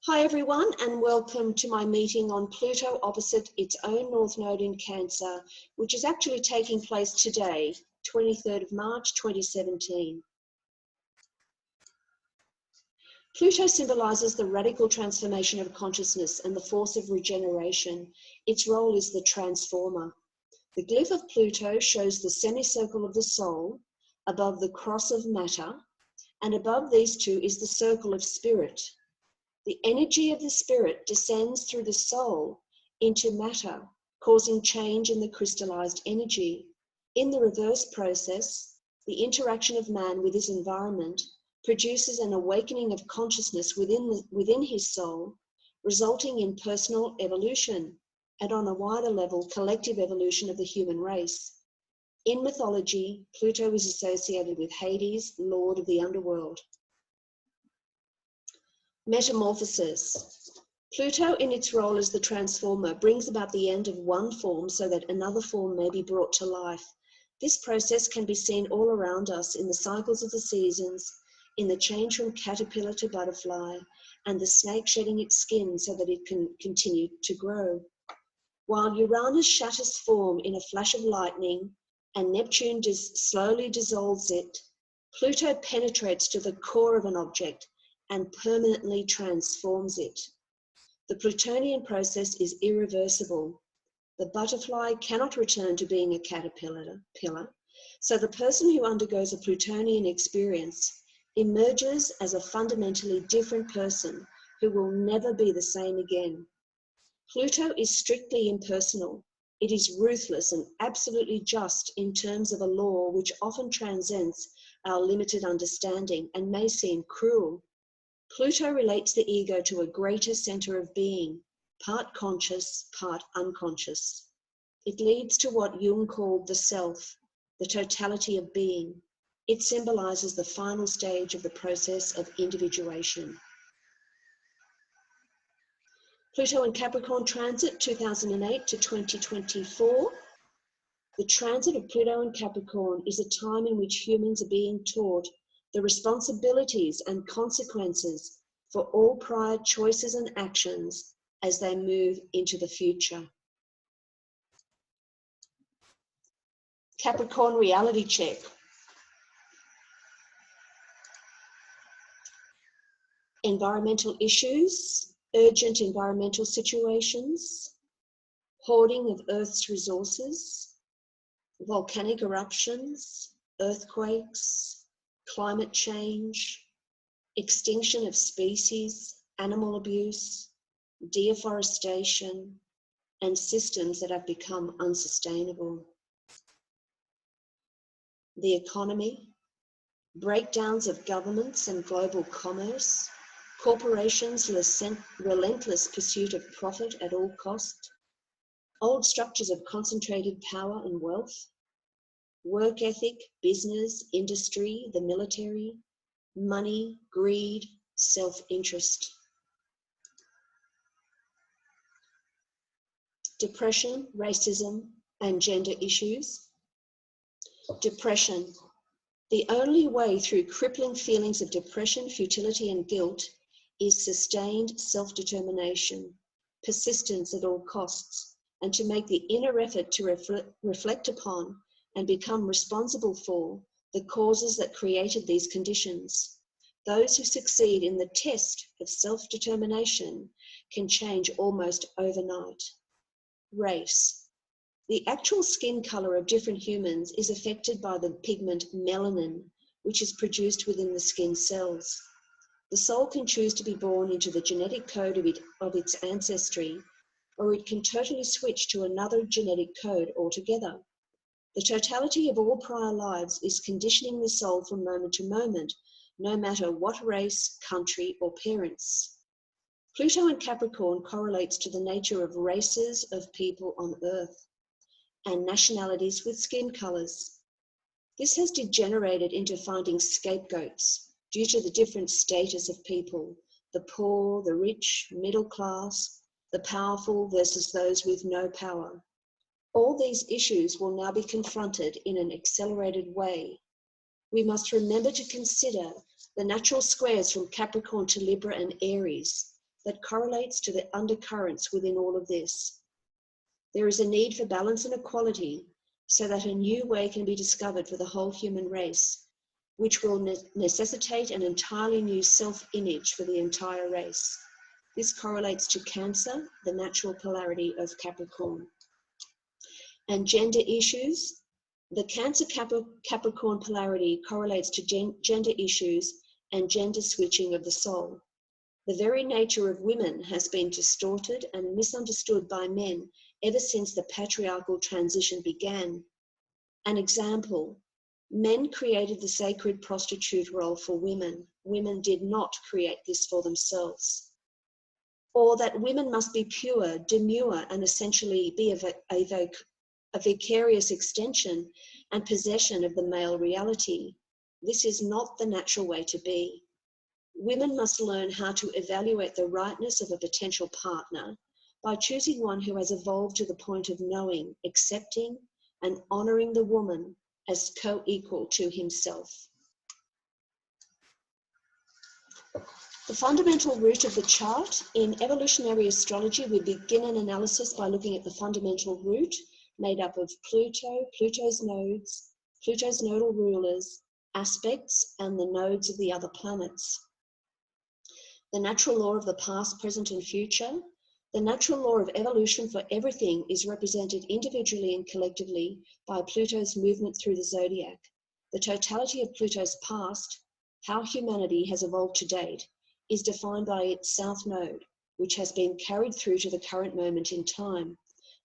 Hi everyone, and welcome to my meeting on Pluto opposite its own North Node in Cancer, which is actually taking place today, 23rd of March 2017. Pluto symbolises the radical transformation of consciousness and the force of regeneration. Its role is the transformer. The glyph of Pluto shows the semicircle of the soul above the cross of matter, and above these two is the circle of spirit. The energy of the spirit descends through the soul into matter, causing change in the crystallized energy. In the reverse process, the interaction of man with his environment produces an awakening of consciousness within his soul, resulting in personal evolution and, on a wider level, collective evolution of the human race. In mythology, Pluto is associated with Hades, lord of the underworld. Metamorphosis. Pluto, in its role as the transformer, brings about the end of one form so that another form may be brought to life. This process can be seen all around us in the cycles of the seasons, in the change from caterpillar to butterfly, and the snake shedding its skin so that it can continue to grow. While Uranus shatters form in a flash of lightning and Neptune slowly dissolves it, Pluto penetrates to the core of an object and permanently transforms it. The Plutonian process is irreversible. The butterfly cannot return to being a caterpillar, so the person who undergoes a Plutonian experience emerges as a fundamentally different person who will never be the same again. Pluto is strictly impersonal. It is ruthless and absolutely just in terms of a law which often transcends our limited understanding and may seem cruel. Pluto relates the ego to a greater center of being, part conscious, part unconscious. It leads to what Jung called the self, the totality of being. It symbolizes the final stage of the process of individuation. Pluto in Capricorn transit 2008 to 2024. The transit of Pluto in Capricorn is a time in which humans are being taught the responsibilities and consequences for all prior choices and actions as they move into the future. Capricorn reality check. Environmental issues, urgent environmental situations, hoarding of Earth's resources, volcanic eruptions, earthquakes, climate change, extinction of species, animal abuse, deforestation, and systems that have become unsustainable. The economy, breakdowns of governments and global commerce, corporations' relentless pursuit of profit at all cost, old structures of concentrated power and wealth, work ethic, business, industry, the military, money, greed, self-interest. Depression, racism, and gender issues. Depression. The only way through crippling feelings of depression, futility, and guilt is sustained self-determination, persistence at all costs, and to make the inner effort to reflect upon and become responsible for the causes that created these conditions. Those who succeed in the test of self-determination can change almost overnight. Race. The actual skin color of different humans is affected by the pigment melanin, which is produced within the skin cells. The soul can choose to be born into the genetic code of its ancestry, or it can totally switch to another genetic code altogether. The totality of all prior lives is conditioning the soul from moment to moment, no matter what race, country, or parents. Pluto in Capricorn correlates to the nature of races of people on Earth and nationalities with skin colors. This has degenerated into finding scapegoats due to the different status of people, the poor, the rich, middle class, the powerful versus those with no power. All these issues will now be confronted in an accelerated way. We must remember to consider the natural squares from Capricorn to Libra and Aries, that correlates to the undercurrents within all of this. There is a need for balance and equality so that a new way can be discovered for the whole human race, which will necessitate an entirely new self-image for the entire race. This correlates to Cancer, the natural polarity of Capricorn. And gender issues. The Cancer-Capricorn polarity correlates to gender issues and gender switching of the soul. The very nature of women has been distorted and misunderstood by men ever since the patriarchal transition began. An example, men created the sacred prostitute role for women. Women did not create this for themselves. Or that women must be pure, demure, and essentially be a vicarious extension and possession of the male reality. This is not the natural way to be. Women must learn how to evaluate the rightness of a potential partner by choosing one who has evolved to the point of knowing, accepting, and honoring the woman as co-equal to himself. The fundamental root of the chart. In evolutionary astrology, we begin an analysis by looking at the fundamental root, made up of Pluto, Pluto's nodes, Pluto's nodal rulers, aspects, and the nodes of the other planets. The natural law of the past, present, and future. The natural law of evolution for everything is represented individually and collectively by Pluto's movement through the zodiac. The totality of Pluto's past, how humanity has evolved to date, is defined by its south node, which has been carried through to the current moment in time.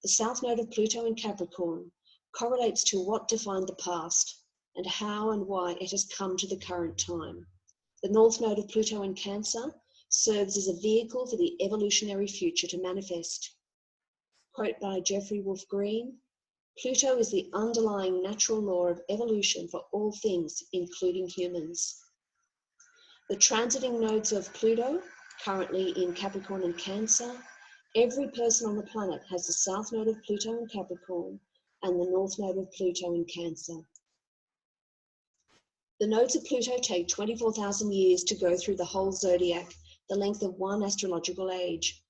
The south node of Pluto in Capricorn correlates to what defined the past and how and why it has come to the current time. The north node of Pluto in Cancer serves as a vehicle for the evolutionary future to manifest. Quote by Jeffrey Wolf Green, Pluto is the underlying natural law of evolution for all things, including humans. The transiting nodes of Pluto, currently in Capricorn and Cancer, every person on the planet has the south node of Pluto in Capricorn and the north node of Pluto in Cancer. The nodes of Pluto take 24,000 years to go through the whole zodiac, the length of one astrological age.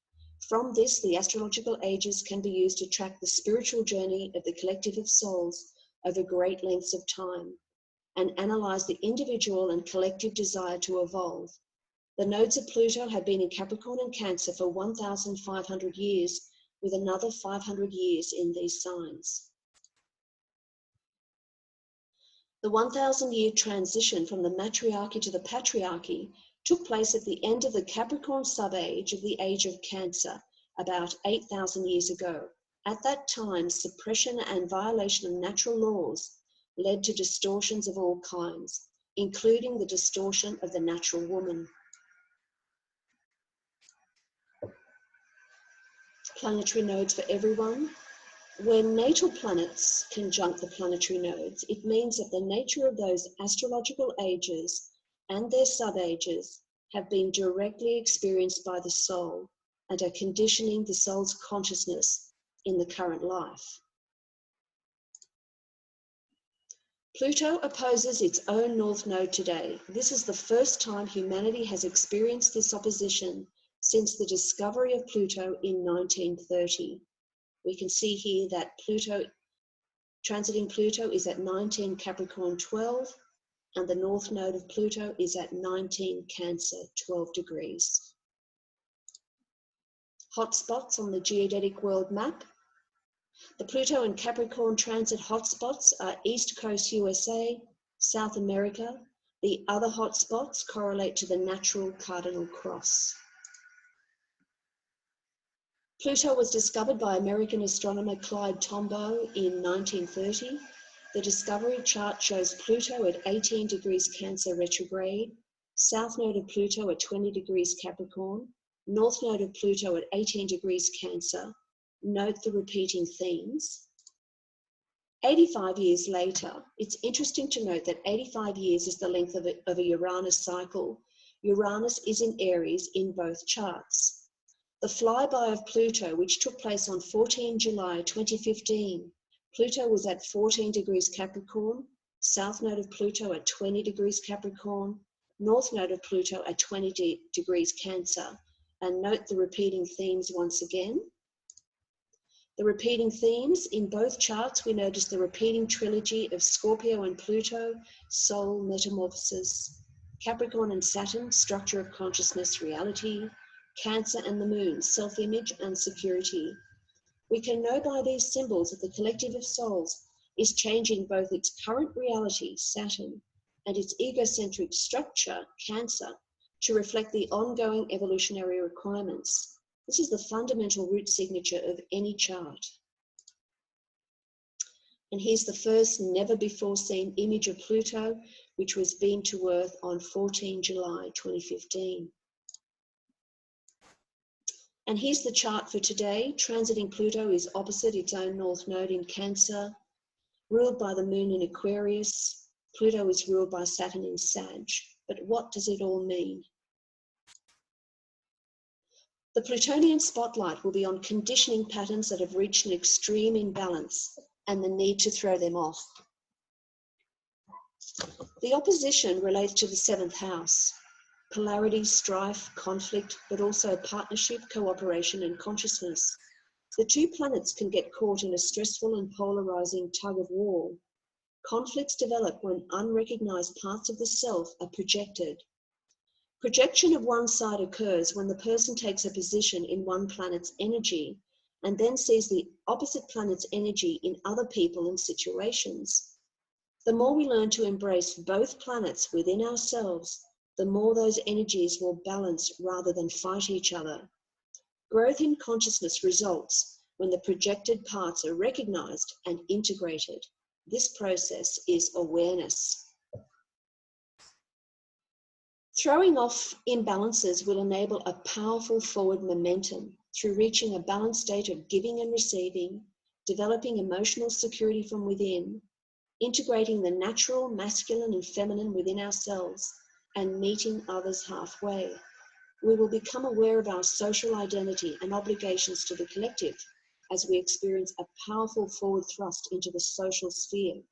From this, the astrological ages can be used to track the spiritual journey of the collective of souls over great lengths of time and analyze the individual and collective desire to evolve. The nodes of Pluto have been in Capricorn and Cancer for 1,500 years, with another 500 years in these signs. The 1,000-year transition from the matriarchy to the patriarchy took place at the end of the Capricorn sub-age of the age of Cancer, about 8,000 years ago. At that time, suppression and violation of natural laws led to distortions of all kinds, including the distortion of the natural woman. Planetary nodes for everyone. When natal planets conjunct the planetary nodes, it means that the nature of those astrological ages and their sub-ages have been directly experienced by the soul and are conditioning the soul's consciousness in the current life. Pluto opposes its own north node today. This is the first time humanity has experienced this opposition since the discovery of Pluto in 1930. We can see here that Pluto, transiting Pluto, is at 19 Capricorn 12, and the north node of Pluto is at 19 Cancer 12 degrees. Hotspots on the geodetic world map. The Pluto and Capricorn transit hotspots are East Coast USA, South America. The other hotspots correlate to the natural cardinal cross. Pluto was discovered by American astronomer Clyde Tombaugh in 1930. The discovery chart shows Pluto at 18 degrees Cancer retrograde, south node of Pluto at 20 degrees Capricorn, north node of Pluto at 18 degrees Cancer. Note the repeating themes. 85 years later, it's interesting to note that 85 years is the length of a Uranus cycle. Uranus is in Aries in both charts. The flyby of Pluto, which took place on 14 July 2015, Pluto was at 14 degrees Capricorn, south node of Pluto at 20 degrees Capricorn, north node of Pluto at 20 degrees Cancer, And note the repeating themes once again. The repeating themes in both charts, we notice the repeating trilogy of Scorpio and Pluto, soul, metamorphosis, Capricorn and Saturn, structure of consciousness, reality, Cancer and the moon, self-image and security. We can know by these symbols that the collective of souls is changing both its current reality, Saturn, and its egocentric structure, Cancer, to reflect the ongoing evolutionary requirements. This is the fundamental root signature of any chart. And here's the first never before seen image of Pluto, which was beamed to Earth on 14 July 2015. And here's the chart for today. Transiting Pluto is opposite its own north node in Cancer, ruled by the moon in Aquarius. Pluto is ruled by Saturn in Sag. But what does it all mean? The Plutonian spotlight will be on conditioning patterns that have reached an extreme imbalance and the need to throw them off. The opposition relates to the 7th house, polarity, strife, conflict, but also partnership, cooperation, and consciousness. The two planets can get caught in a stressful and polarizing tug of war. Conflicts develop when unrecognized parts of the self are projected. Projection of one side occurs when the person takes a position in one planet's energy and then sees the opposite planet's energy in other people and situations. The more we learn to embrace both planets within ourselves, the more those energies will balance rather than fight each other. Growth in consciousness results when the projected parts are recognized and integrated. This process is awareness. Throwing off imbalances will enable a powerful forward momentum through reaching a balanced state of giving and receiving, developing emotional security from within, integrating the natural masculine and feminine within ourselves, and meeting others halfway. We will become aware of our social identity and obligations to the collective as we experience a powerful forward thrust into the social sphere.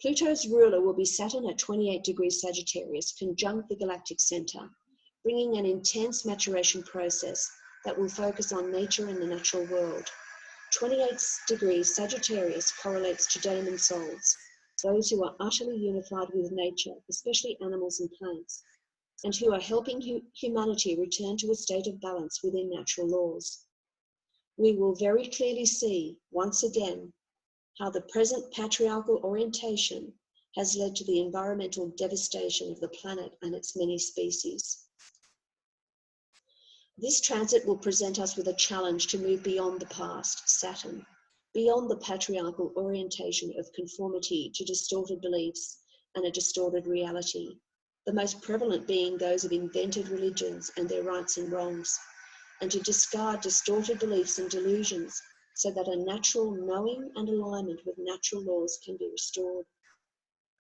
Pluto's ruler will be Saturn at 28 degrees Sagittarius, conjunct the galactic center, bringing an intense maturation process that will focus on nature and the natural world. 28 degrees Sagittarius correlates to daemon souls, those who are utterly unified with nature, especially animals and plants, and who are helping humanity return to a state of balance within natural laws. We will very clearly see, once again, how the present patriarchal orientation has led to the environmental devastation of the planet and its many species. This transit will present us with a challenge to move beyond the past, Saturn, beyond the patriarchal orientation of conformity to distorted beliefs and a distorted reality, the most prevalent being those of invented religions and their rights and wrongs, and to discard distorted beliefs and delusions so that a natural knowing and alignment with natural laws can be restored.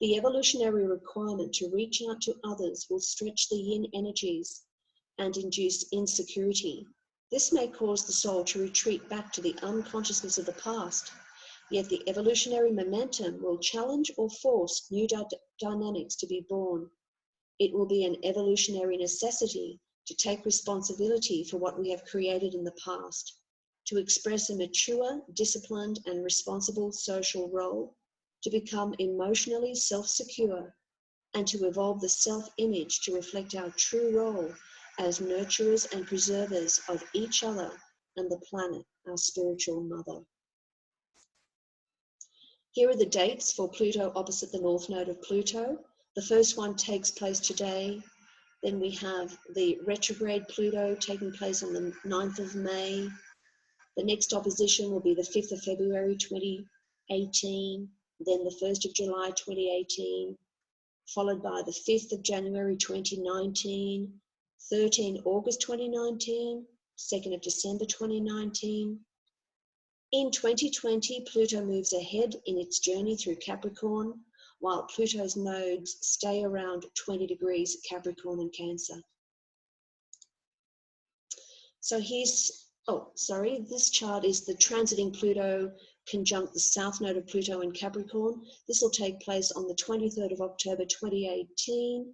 The evolutionary requirement to reach out to others will stretch the yin energies and induce insecurity. This may cause the soul to retreat back to the unconsciousness of the past, yet the evolutionary momentum will challenge or force new dynamics to be born. It will be an evolutionary necessity to take responsibility for what we have created in the past, to express a mature, disciplined, and responsible social role, to become emotionally self-secure, and to evolve the self-image to reflect our true role as nurturers and preservers of each other and the planet, our spiritual mother. Here are the dates for Pluto opposite the north node of Pluto. The first one takes place today. Then we have the retrograde Pluto taking place on the 9th of May. The next opposition will be the 5th of February 2018, then the 1st of July 2018, followed by the 5th of January 2019, 13 August 2019, 2nd of December 2019. In 2020, Pluto moves ahead in its journey through Capricorn, while Pluto's nodes stay around 20 degrees Capricorn and Cancer. So this chart is the transiting Pluto conjunct the south node of Pluto in Capricorn. This will take place on the 23rd of October 2018.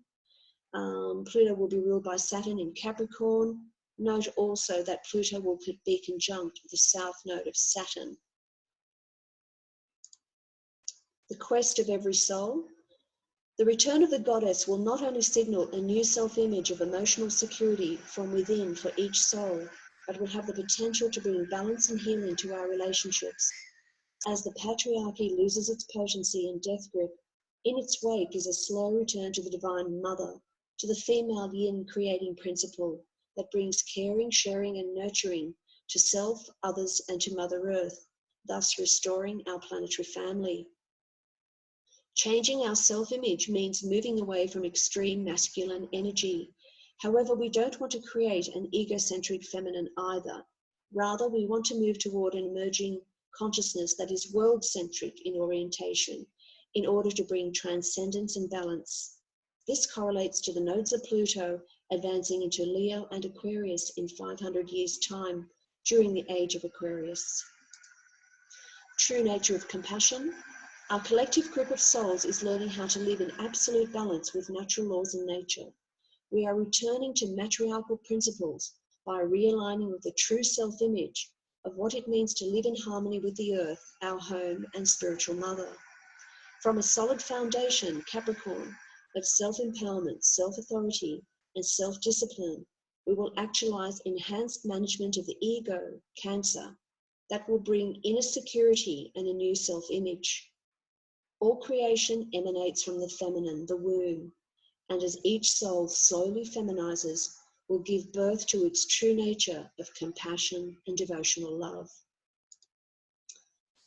Pluto will be ruled by Saturn in Capricorn. Note also that Pluto will be conjunct the south node of Saturn. The quest of every soul. The return of the goddess will not only signal a new self-image of emotional security from within for each soul, but will have the potential to bring balance and healing to our relationships. As the patriarchy loses its potency and death grip, in its wake is a slow return to the divine mother, to the female yin creating principle that brings caring, sharing, and nurturing to self, others, and to Mother Earth, thus restoring our planetary family. Changing our self-image means moving away from extreme masculine energy. However, we don't want to create an egocentric feminine either. Rather, we want to move toward an emerging consciousness that is world-centric in orientation in order to bring transcendence and balance. This correlates to the nodes of Pluto advancing into Leo and Aquarius in 500 years' time during the age of Aquarius. True nature of compassion. Our collective group of souls is learning how to live in absolute balance with natural laws and nature. We are returning to matriarchal principles by realigning with the true self-image of what it means to live in harmony with the earth, our home and spiritual mother. From a solid foundation, Capricorn, of self-empowerment, self-authority, and self-discipline, we will actualize enhanced management of the ego, Cancer, that will bring inner security and a new self-image. All creation emanates from the feminine, the womb, and as each soul slowly feminizes, will give birth to its true nature of compassion and devotional love.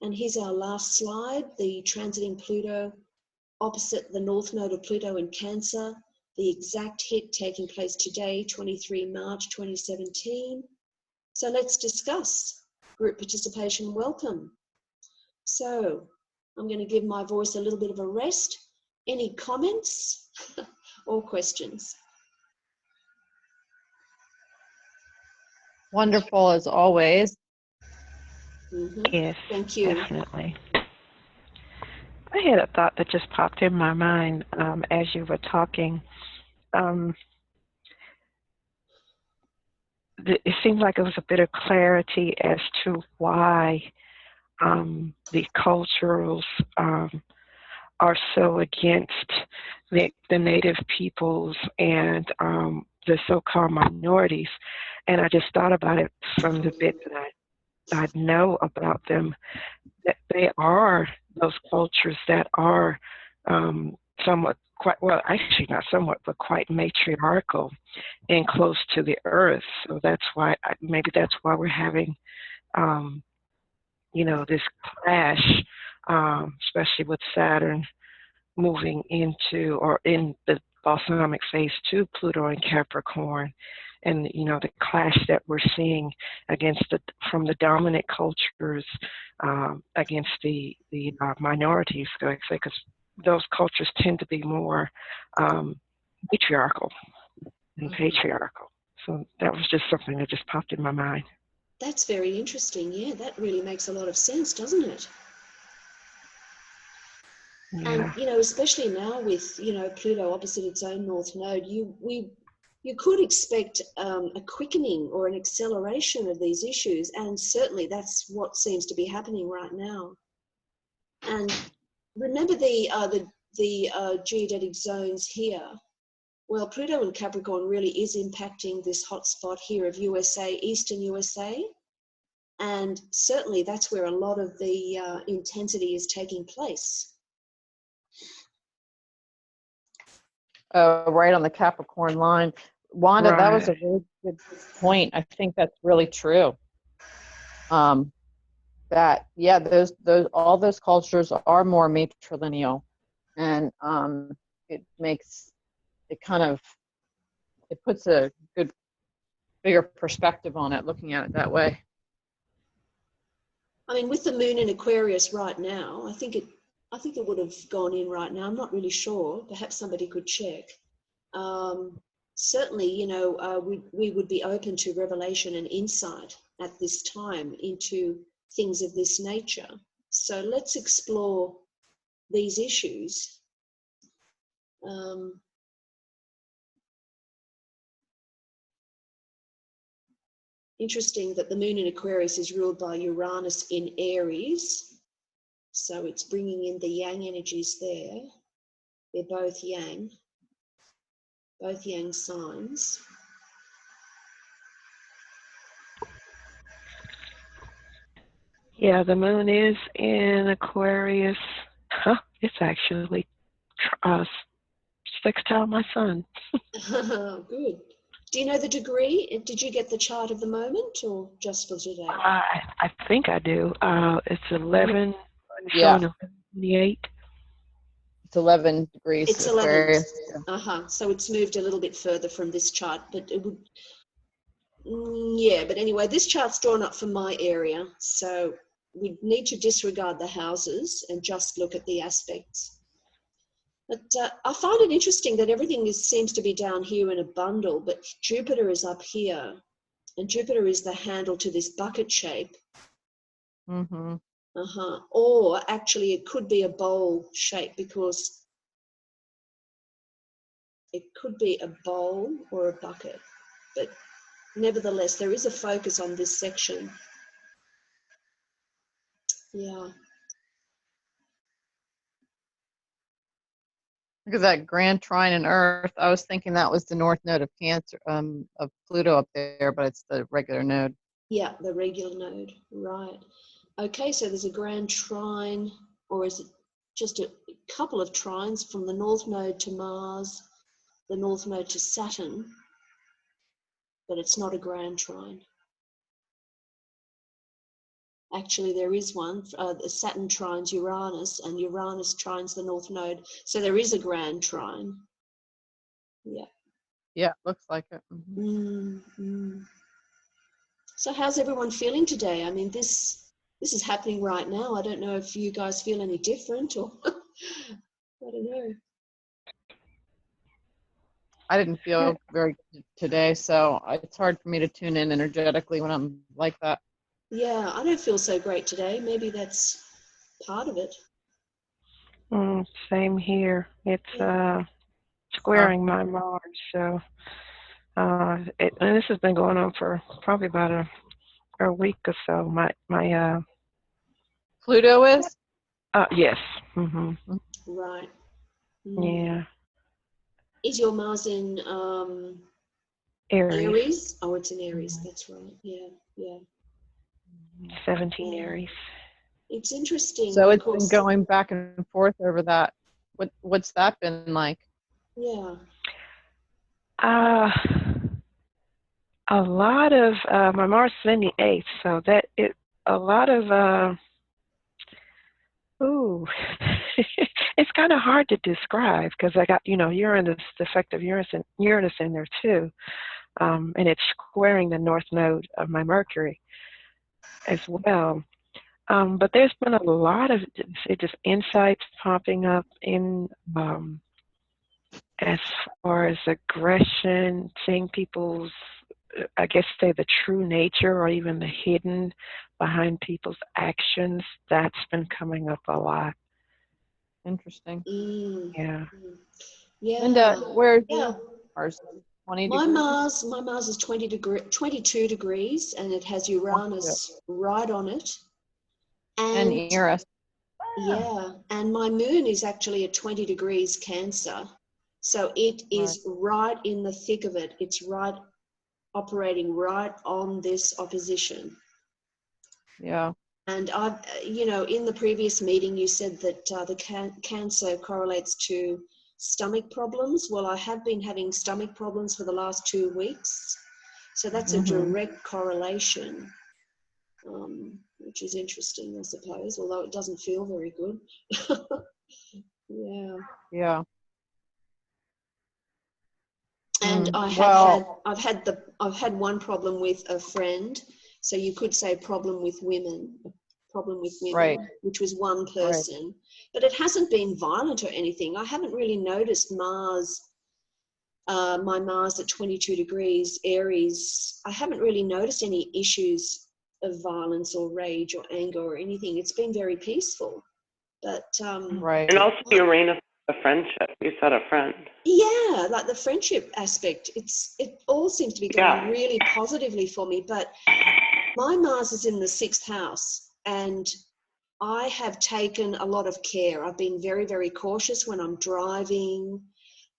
And here's our last slide, the transiting Pluto opposite the north node of Pluto in Cancer, the exact hit taking place today, 23 March 2017. So let's discuss group participation. Welcome. So I'm going to give my voice a little bit of a rest. Any comments or questions? Wonderful as always. Yes, Thank you. definitely. I had a thought that just popped in my mind as you were talking. It seemed like it was a bit of clarity as to why the cultures are so against the native peoples and the so-called minorities. And I just thought about it from the bit that I know about them, that they are those cultures that are somewhat, quite, well, actually not somewhat, but quite matriarchal and close to the earth. So that's why, maybe that's why we're having, this clash, especially with Saturn moving into, or in the balsamic phase 2, Pluto and Capricorn. And, the clash that we're seeing from the dominant cultures against the minorities, because those cultures tend to be more matriarchal and patriarchal. So that was just something that just popped in my mind. That's very interesting. Yeah, that really makes a lot of sense, doesn't it? Yeah. And, especially now with, Pluto opposite its own north node, you could expect a quickening or an acceleration of these issues, and certainly that's what seems to be happening right now. And remember the geodetic zones here. Well, Pluto in Capricorn really is impacting this hot spot here of USA, Eastern USA, and certainly that's where a lot of the intensity is taking place. Right on the Capricorn line. Wanda, Right. that was a really good point. I think that's really true. All those cultures are more matrilineal, and it puts a good, bigger perspective on it, looking at it that way. I mean, with the moon in Aquarius right now, I think it would have gone in right now. I'm not really sure. Perhaps somebody could check. Certainly, we would be open to revelation and insight at this time into things of this nature. So let's explore these issues. Interesting that the moon in Aquarius is ruled by Uranus in Aries. So it's bringing in the yang energies there. They're both yang signs. Yeah, the moon is in Aquarius. It's actually sextile my sun. Good. Do you know the degree? Did you get the chart of the moment or just for today? I think I do. It's 11, Yeah. showing 11:28. It's 11 degrees. It's 11. Aquarius. So it's moved a little bit further from this chart, but it would, yeah, but anyway, this chart's drawn up for my area, so we need to disregard the houses and just look at the aspects. But I find it interesting that everything seems to be down here in a bundle, but Jupiter is up here, and Jupiter is the handle to this bucket shape. Mm-hmm. Or actually it could be a bowl shape, because it could be a bowl or a bucket, but nevertheless there is a focus on this section. Yeah. Look at that grand trine in Earth. I was thinking that was the north node of Cancer, of Pluto up there, but it's the regular node. Yeah, the regular node, right. Okay, so there's a grand trine, or is it just a couple of trines from the north node to Mars, the north node to Saturn, but it's not a grand trine. Actually, there is one. Saturn trines Uranus, and Uranus trines the north node. So there is a grand trine. Yeah. Yeah, looks like it. So how's everyone feeling today? I mean, this is happening right now. I don't know if you guys feel any different, or I don't know. I didn't feel very good today, so it's hard for me to tune in energetically when I'm like that. Yeah, I don't feel so great today. Maybe that's part of it. Same here. It's squaring my Mars, so and this has been going on for probably about a week or so. My Pluto is? yes. Mhm. Right. Yeah. Is your Mars in Aries. Aries? Oh, it's in Aries. That's right. Yeah. 17 Aries. It's interesting. So it's been going back and forth over that. What's that been like? Yeah. A lot of my Mars is in the 8th, so that it a lot of it's kind of hard to describe because I got Uranus, the effect of Uranus in there too, and it's squaring the north node of my Mercury as well. But there's been a lot of just insights popping up in as far as aggression, seeing people's, I guess, say the true nature or even the hidden behind people's actions. That's been coming up a lot. Interesting. Yeah. Yeah. Linda, where's your Mars? 20 my degrees? My Mars is 22 degrees, and it has Uranus right on it. And Eris. Yeah, and my moon is actually at 20 degrees Cancer. So it is right in the thick of it. It's operating right on this opposition. Yeah. And I've, in the previous meeting, you said that the Cancer correlates to stomach problems. Well, I have been having stomach problems for the last 2 weeks. So that's a direct correlation, which is interesting, I suppose, although it doesn't feel very good. Yeah. And I've had one problem with a friend, so you could say problem with women, right, which was one person, but it hasn't been violent or anything. I haven't really noticed my Mars at 22 degrees Aries. I haven't really noticed any issues of violence or rage or anger or anything. It's been very peaceful, but and also Uranus A friendship. You said a friend. Yeah, like the friendship aspect. It all seems to be going really positively for me. But my Mars is in the 6th house, and I have taken a lot of care. I've been very, very cautious when I'm driving,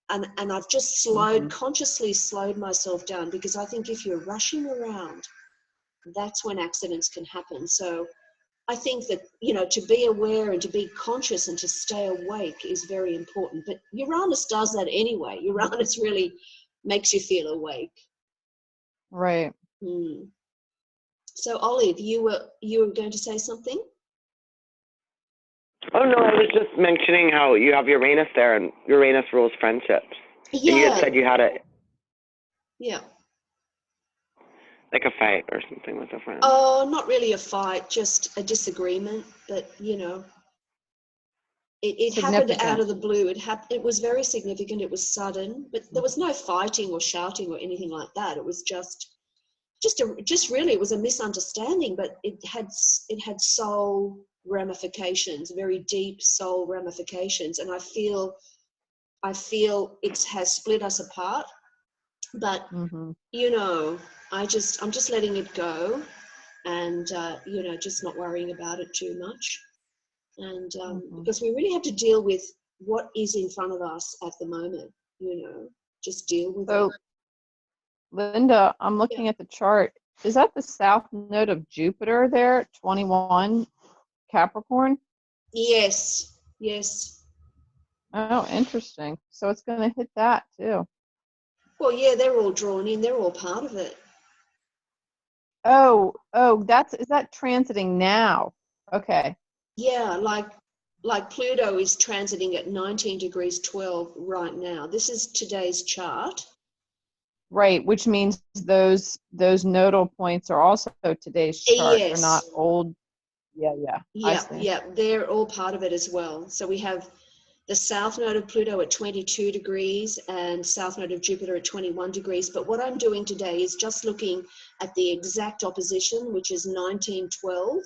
and I've just consciously slowed myself down, because I think if you're rushing around, that's when accidents can happen. So I think that, to be aware and to be conscious and to stay awake is very important. But Uranus does that anyway. Uranus really makes you feel awake. Right. So Olive, you were going to say something? Oh, no, I was just mentioning how you have Uranus there, and Uranus rules friendships. Yeah. And you had said you had Yeah. like a fight or something with a friend. Oh, not really a fight, just a disagreement. But, it happened out of the blue. It was very significant. It was sudden, but there was no fighting or shouting or anything like that. It was just really, it was a misunderstanding, but it had soul ramifications, very deep soul ramifications. And I feel it has split us apart, but I'm just letting it go, and just not worrying about it too much. And because we really have to deal with what is in front of us at the moment, just deal with it. Linda, I'm looking at the chart. Is that the south node of Jupiter there, 21 Capricorn? Yes. Oh, interesting. So it's going to hit that too. Well, yeah, they're all drawn in. They're all part of it. Oh, is that transiting now? Okay. Yeah, like Pluto is transiting at 19 degrees 12 right now. This is today's chart. Right, which means those nodal points are also today's chart. Yes. They're not old. Yeah. They're all part of it as well. So we have the south node of Pluto at 22 degrees and south node of Jupiter at 21 degrees. But what I'm doing today is just looking at the exact opposition, which is 1912.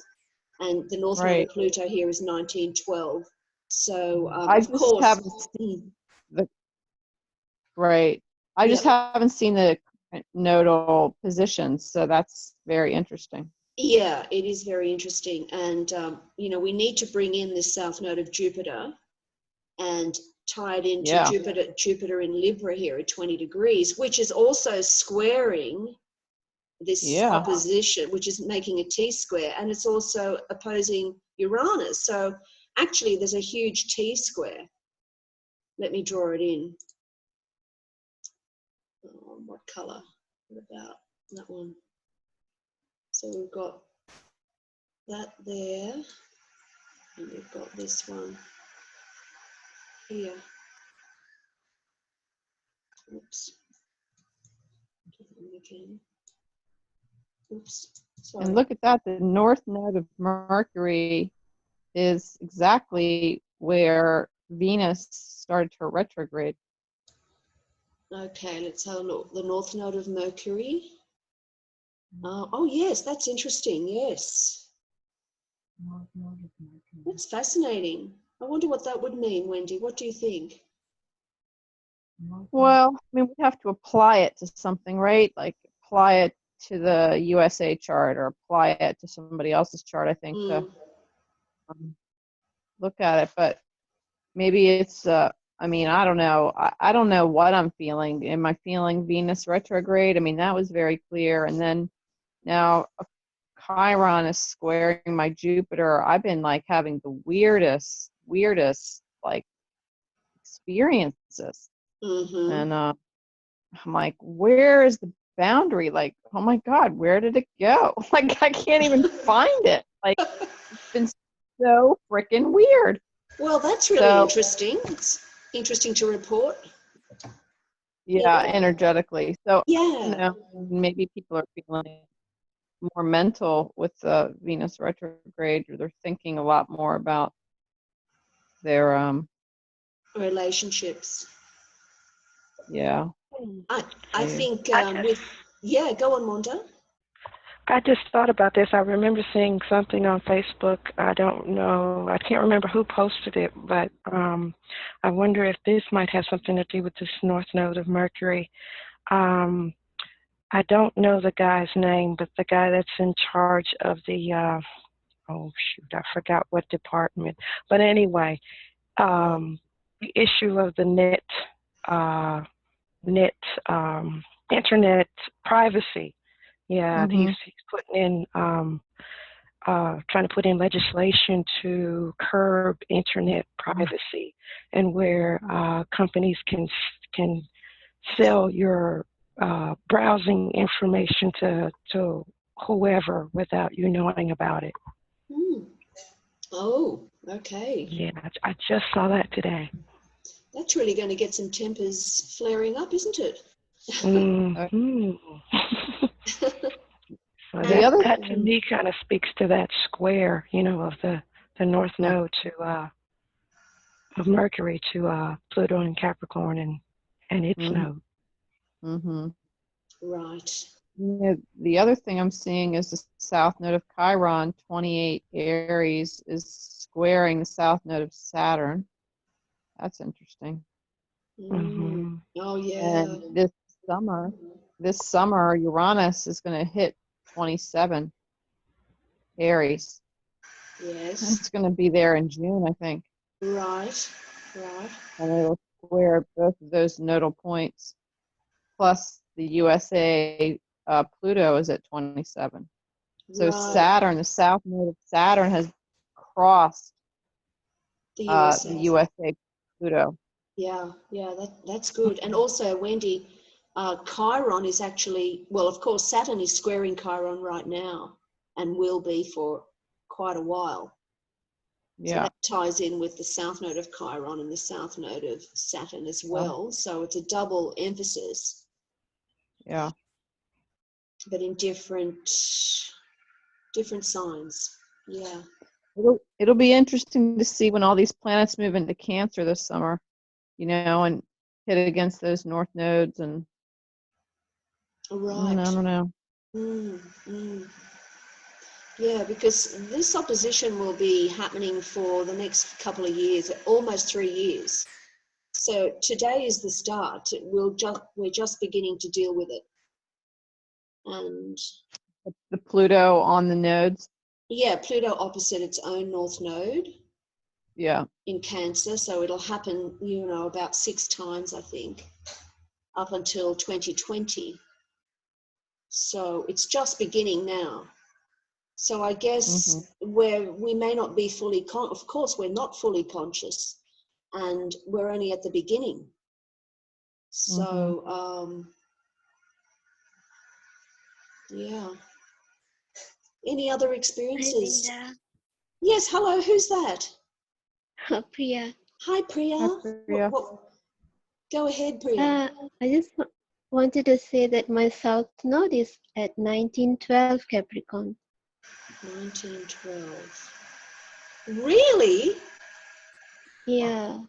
And the north node of Pluto here is 1912. So, I of just course. haven't seen I just haven't seen the nodal positions, so that's very interesting. Yeah, it is very interesting. And, we need to bring in this south node of Jupiter and tie it into Jupiter in Libra here at 20 degrees, which is also squaring this opposition, which is making a T-square, and it's also opposing Uranus. So actually there's a huge T-square. Let me draw it in. What color? What about that one? So we've got that there, and we've got this one here. Oops. Again. Oops. Sorry. And look at that, the north node of Mercury is exactly where Venus started her retrograde. Okay, let's have a look. The north node of Mercury. Oh, yes, that's interesting. Yes. That's fascinating. I wonder what that would mean, Wendy. What do you think? Well, I mean, we have to apply it to something, right? Like apply it to the USA chart or apply it to somebody else's chart, I think, to look at it. But maybe it's, I mean, I don't know. I don't know what I'm feeling. Am I feeling Venus retrograde? I mean, that was very clear. And then now Chiron is squaring my Jupiter. I've been like having the weirdest like experiences. And I'm like, where is the boundary? Like, oh my God, where did it go? Like, I can't even find it. Like, it's been so freaking weird. Well, that's really interesting. It's interesting to report. Yeah, energetically. So, yeah, maybe people are feeling more mental with Venus retrograde, or they're thinking a lot more about their relationships. Yeah. I think go on, Monda. I just thought about this. I remember seeing something on Facebook. I don't know. I can't remember who posted it, but I wonder if this might have something to do with this north node of Mercury. I don't know the guy's name, but the guy that's in charge of the, oh shoot, I forgot what department. But anyway, the issue of the internet privacy. Yeah, Mm-hmm. he's putting in, trying to put in legislation to curb internet privacy, and where companies can sell your browsing information to whoever without you knowing about it. Hmm. Oh, okay. Yeah, I just saw that today. That's really going to get some tempers flaring up, isn't it? Mm-hmm. So The other that to thing, me kind of speaks to that square, of the north node to of Mercury to Pluto and Capricorn and its node. mm-hmm. Right. Yeah, the other thing I'm seeing is the south node of Chiron, 28 Aries, is squaring the south node of Saturn. That's interesting. Mm-hmm. Oh, yeah. And this summer, Uranus is going to hit 27 Aries. Yes. It's going to be there in June, I think. Right. Right. And it'll square both of those nodal points. Plus, the USA Pluto is at 27. So Right. Saturn, the south node of Saturn, has crossed The USA. the USA Pluto. Yeah, that's good. And also, Wendy, Chiron is actually, well, of course, Saturn is squaring Chiron right now and will be for quite a while. So Yeah. that ties in with the south node of Chiron and the south node of Saturn as well. So it's a double emphasis, Yeah. but in different signs. Yeah. It'll be interesting to see when all these planets move into Cancer this summer, and hit against those north nodes, and Right. I don't know. Yeah, because this opposition will be happening for the next couple of years, almost 3 years. So today is the start. We're just beginning to deal with it. And The Pluto on the nodes. yeah, Pluto opposite its own north node. Yeah. In Cancer, so it'll happen, about 6 times, I think, up until 2020. So it's just beginning now. So I guess where we may not be fully, of course, we're not fully conscious, and we're only at the beginning. So, yeah. Any other experiences? Hi, Linda. Yes, hello, who's that? Priya. Hi, Priya. Hi, Priya. Go ahead, Priya. I just wanted to say that my south node is at 1912 Capricorn. 1912. Really? Yeah.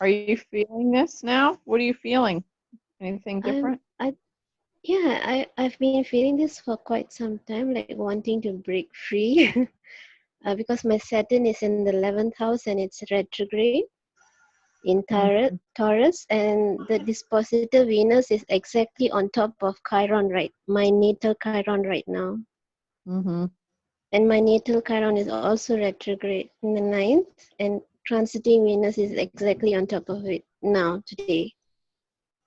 Are you feeling this now? What are you feeling? Anything different? I've been feeling this for quite some time, like wanting to break free. Because my Saturn is in the 11th house and it's retrograde in Taurus, and the dispositive Venus is exactly on top of Chiron, my natal Chiron right now. And my natal Chiron is also retrograde in the 9th, and transiting Venus is exactly on top of it now, today.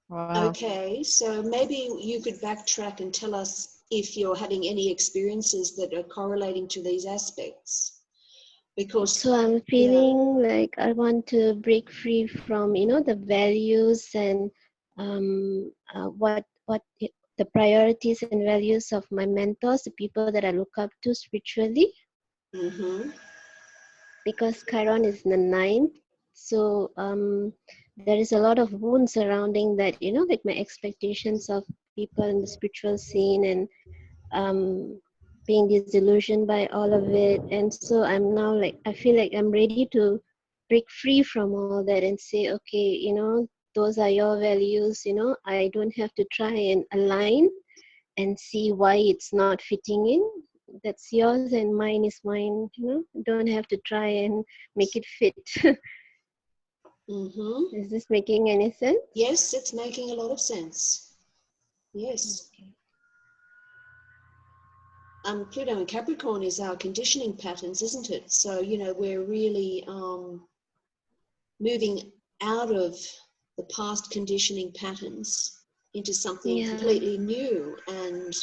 Wow. Okay, so maybe you could backtrack and tell us if you're having any experiences that are correlating to these aspects. Because so I'm feeling like I want to break free from the values and what the priorities and values of my mentors, the people that I look up to spiritually. Because Chiron is in the 9th, so there is a lot of wounds surrounding that, like my expectations of people in the spiritual scene, and being disillusioned by all of it. And so I'm now I feel like I'm ready to break free from all that and say, okay, those are your values, I don't have to try and align and see why it's not fitting in. That's yours and mine is mine, you know. Don't have to try and make it fit. Mm-hmm. Is this making any sense? Yes, it's making a lot of sense. Yes. Pluto and Capricorn is our conditioning patterns, isn't it? So, you know, we're really moving out of the past conditioning patterns into something completely new. And,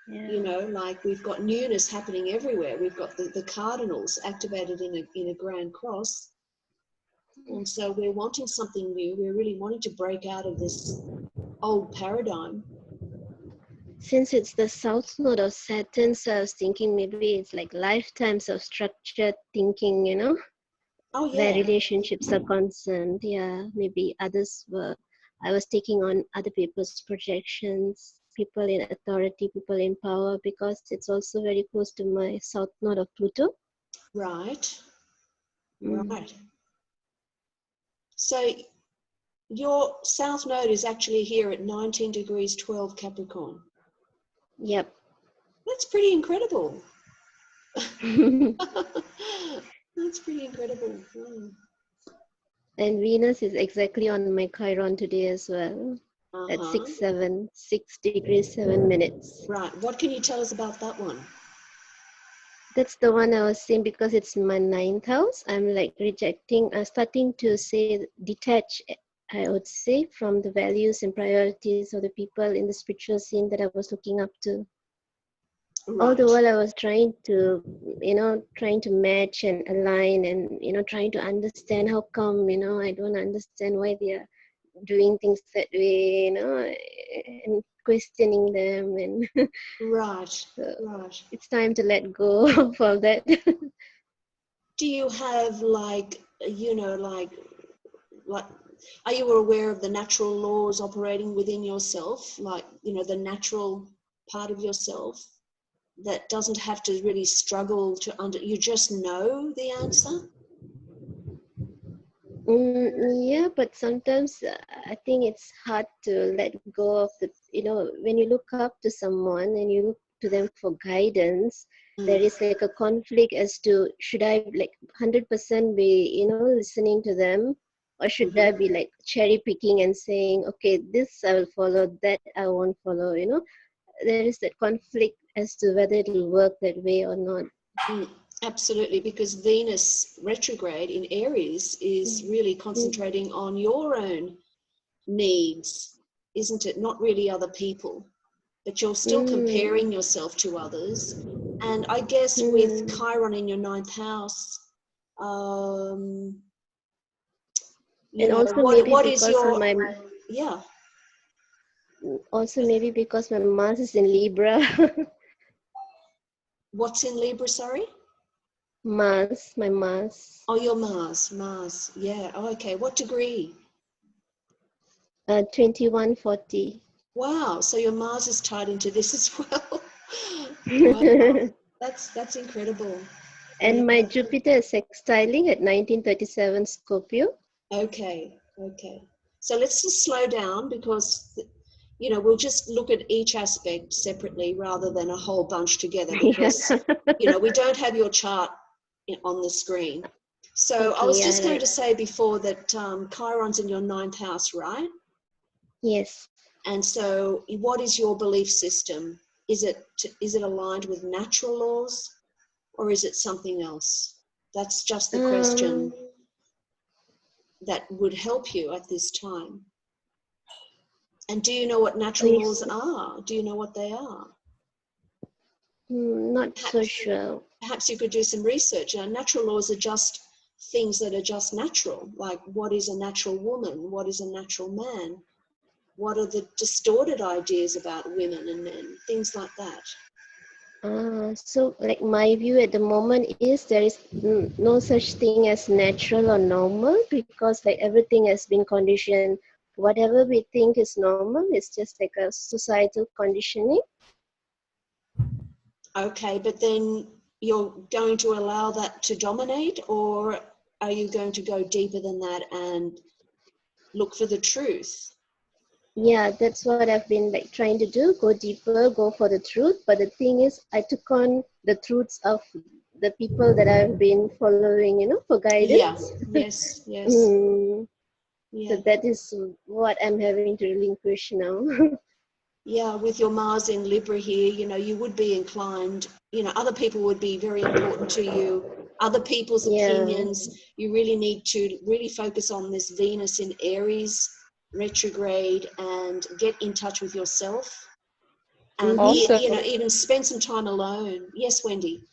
you know, like we've got newness happening everywhere. We've got the cardinals activated in a grand cross. And so we're wanting something new. We're really wanting to break out of this old paradigm. Since it's the south node of Saturn, so I was thinking maybe it's like lifetimes of structured thinking, you know, where relationships are concerned. Yeah, maybe others were, I was taking on other people's projections, people in authority, people in power, because it's also very close to my south node of Pluto. Right. Right. So your south node is actually here at 19 degrees 12 Capricorn. Yep. That's pretty incredible. That's pretty incredible. And Venus is exactly on my Chiron today as well, at 6 degrees 7 minutes. Right. What can you tell us about that one? That's the one I was saying, because it's my 9th house. I'm like rejecting, starting to say, detach, I would say, from the values and priorities of the people in the spiritual scene that I was looking up to. Right. All the while I was trying to, you know, trying to match and align and, you know, trying to understand how come, you know, I don't understand why they are doing things that way, you know, and questioning them. And right, so right. It's time to let go of all that. Do you have like, you know, like, are you aware of the natural laws operating within yourself? Like, you know, the natural part of yourself that doesn't have to really struggle to you just know the answer? Yeah, but sometimes I think it's hard to let go of the, you know, when you look up to someone and you look to them for guidance, there is like a conflict as to, should I like 100% be, you know, listening to them, or should I be like cherry picking and saying, okay, this I will follow, that I won't follow, you know? There is that conflict as to whether it will work that way or not. Absolutely, because Venus retrograde in Aries is really concentrating on your own needs, isn't it? Not really other people, but you're still comparing yourself to others. And I guess with Chiron in your 9th house, you know, also what is your, also maybe because my Mars is in Libra. What's in Libra, sorry? Mars, my Mars. Oh, your Mars, yeah. Oh, okay, what degree? 2140. Wow, so your Mars is tied into this as well. Wow. That's incredible. And my Jupiter is sextiling at 1937 Scorpio. Okay. So let's just slow down, because, you know, we'll just look at each aspect separately rather than a whole bunch together, because, you know, we don't have your chart on the screen. So I was just going to say before that Chiron's in your 9th house, right? Yes. And so what is your belief system? Is it aligned with natural laws, or is it something else? That's just the question that would help you at this time. And do you know what natural laws are? Do you know what they are? Not so sure. Perhaps you could do some research. Natural laws are just things that are just natural, like what is a natural woman? What is a natural man? What are the distorted ideas about women and men? Things like that. So like my view at the moment is there is no such thing as natural or normal, because like everything has been conditioned. Whatever we think is normal is just like a societal conditioning. Okay, but then you're going to allow that to dominate, or are you going to go deeper than that and look for the truth? Yeah, that's what I've been like trying to do, go deeper, go for the truth. But the thing is, I took on the truths of the people that I've been following, for Yeah. guidance. Yes. Yes. Mm, so Yeah. that is what I'm having to relinquish now. Yeah, with your Mars in Libra here, you would be inclined, other people would be very important to you, other people's Yeah. opinions. You really need to really focus on this Venus in Aries retrograde and get in touch with yourself and, Mm-hmm. Also, even spend some time alone. Yes, Wendy.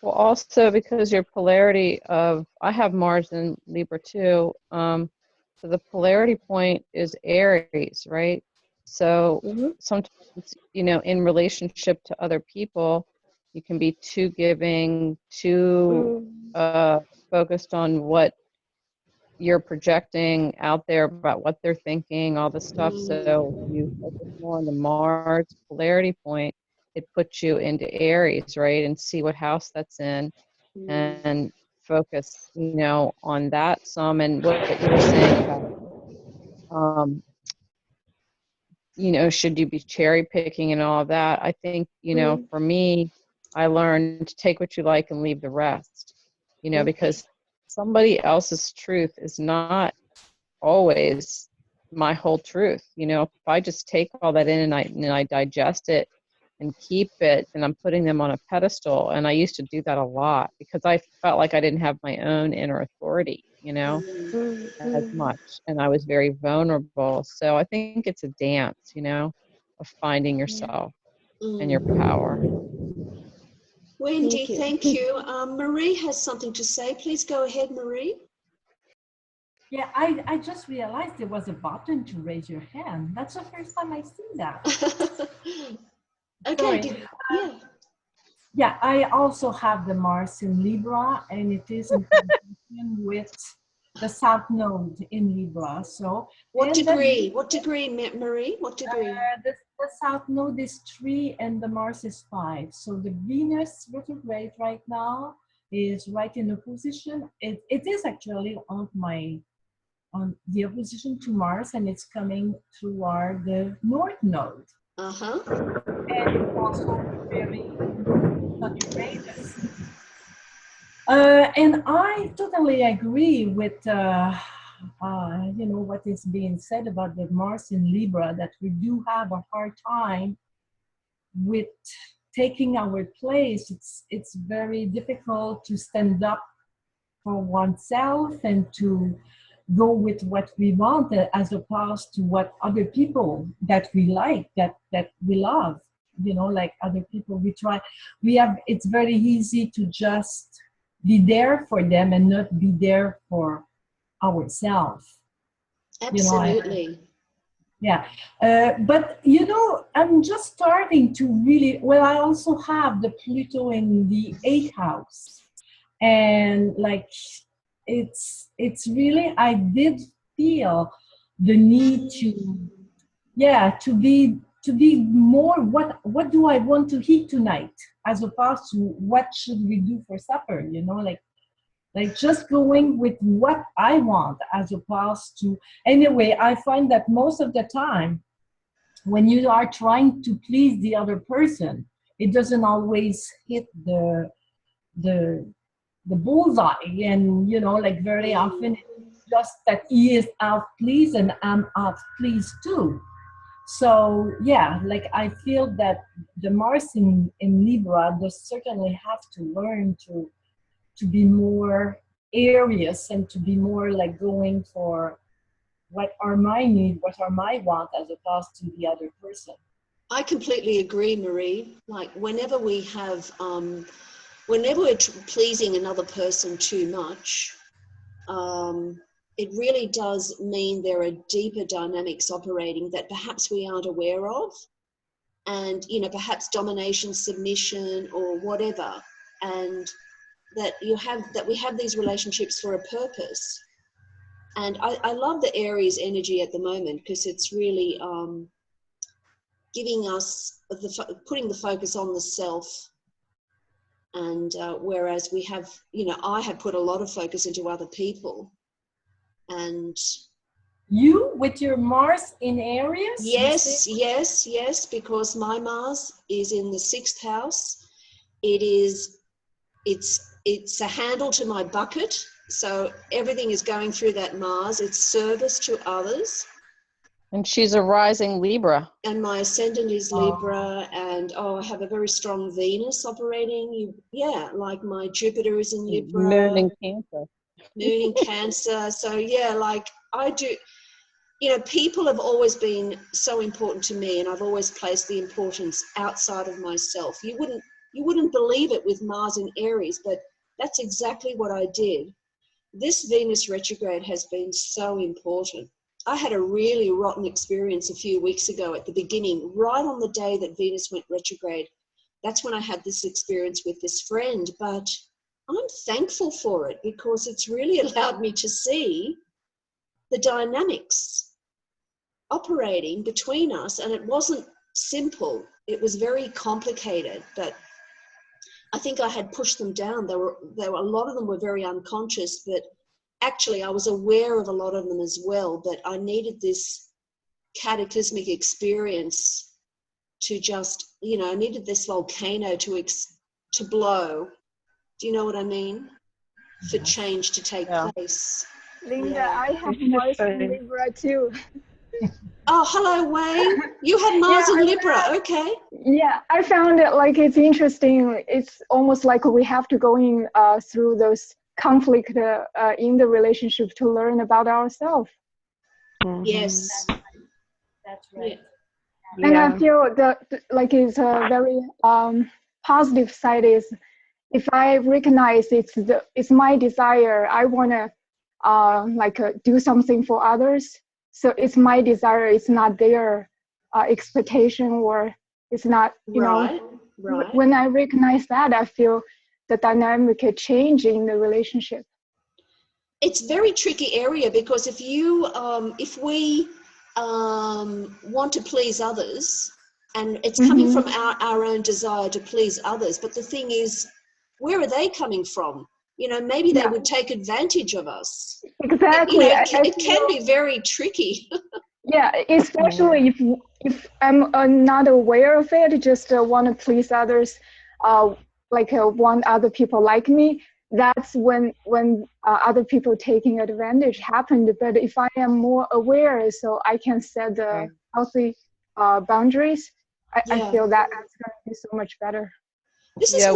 well, also because your polarity of, I have Mars in Libra too. So the polarity point is Aries, right? So Mm-hmm. sometimes, in relationship to other people, you can be too giving, too Mm. uh, focused on what you're projecting out there about what they're thinking, all this stuff. So Mm, when you focus more on the Mars polarity point, it puts you into Aries, right? And see what house that's in mm, and focus, on that some. And what you were saying about, um, should you be cherry picking and all of that? I think, Mm. for me, I learned to take what you like and leave the rest, Okay. because somebody else's truth is not always my whole truth. If I just take all that in and I digest it and keep it, and I'm putting them on a pedestal. And I used to do that a lot because I felt like I didn't have my own inner authority, mm, Mm. as Mm. much. And I was very vulnerable. So I think it's a dance, of finding Yeah. yourself and your power. mm. Wendy, Thank you. thank you. Marie has something to say. Please go ahead, Marie. Yeah, I just realized there was a button to raise your hand. That's the first time I see that. Okay, Sorry. yeah. Yeah, I also have the Mars in Libra, and it is in conjunction with the South Node in Libra. So, What and that degree? What degree, Marie? What degree? the South Node is 3 and the Mars is 5. So the Venus retrograde right now is right in opposition. It is actually on the opposition to Mars, and it's coming toward the North Node. Uh-huh. And it's also very on Uranus. And I totally agree with what is being said about the Mars in Libra, that we do have a hard time with taking our place. It's very difficult to stand up for oneself and to go with what we want, as opposed to what other people that we like, that we love. Like other people, it's very easy to just be there for them and not be there for ourselves. I Absolutely. Yeah, but I'm just starting to really. Well, I also have the Pluto in the 8th house, and like it's really, I did feel the need to, yeah, to be more, what do I want to eat tonight, as opposed to what should we do for supper, like just going with what I want, as opposed to, anyway, I find that most of the time when you are trying to please the other person, it doesn't always hit the the bullseye. And like very often Mm. it's just that he is out pleased and I'm out pleased too. So yeah, like I feel that the Mars in Libra does certainly have to learn to be more areas, and to be more like going for what are my needs, what are my wants, as opposed to the other person. I completely agree, Marie. Like whenever we're pleasing another person too much, it really does mean there are deeper dynamics operating that perhaps we aren't aware of. And, perhaps domination, submission, or whatever. And that we have these relationships for a purpose. And I love the Aries energy at the moment, because it's really giving us putting the focus on the self. And whereas I have put a lot of focus into other people, and You with your Mars in Aries? Yes, because my Mars is in the 6th house. It's a handle to my bucket. So everything is going through that Mars. It's service to others. And she's a rising Libra. And my ascendant is Libra, and I have a very strong Venus operating. Yeah, like my Jupiter is in Libra. Moon in Cancer. Moon in Cancer. So yeah, like I do, you know, people have always been so important to me, and I've always placed the importance outside of myself. You wouldn't believe it with Mars in Aries, but that's exactly what I did. This Venus retrograde has been so important. I had a really rotten experience a few weeks ago at the beginning, right on the day that Venus went retrograde. That's when I had this experience with this friend, but I'm thankful for it because it's really allowed me to see the dynamics operating between us, and it wasn't simple. It was very complicated, but I think I had pushed them down. There were a lot of them were very unconscious, but actually I was aware of a lot of them as well. But I needed this cataclysmic experience to just, you know, I needed this volcano to blow. Do you know what I mean? For change to take place. Linda, Yeah. I have Mars in Libra too. Oh, hello, Wayne. You had Mars in Libra. Okay. Yeah, I found it like it's interesting. It's almost like we have to go in through those conflict in the relationship to learn about ourselves. Yes. That's right. And I feel like it's a very positive side is if I recognize it's my desire, I want to do something for others. So it's my desire. It's not their expectation, or it's not, you know. Right. When I recognize that, I feel the dynamic change in the relationship. It's a very tricky area because if we want to please others, and it's coming from our own desire to please others, but the thing is, where are they coming from? You know, maybe they would take advantage of us. Exactly. You know, it can be very tricky. Yeah, especially if I'm not aware of it, just want to please others, want other people like me. That's when other people taking advantage happened. But if I am more aware, so I can set the healthy boundaries, I feel that it's going to be so much better. This is what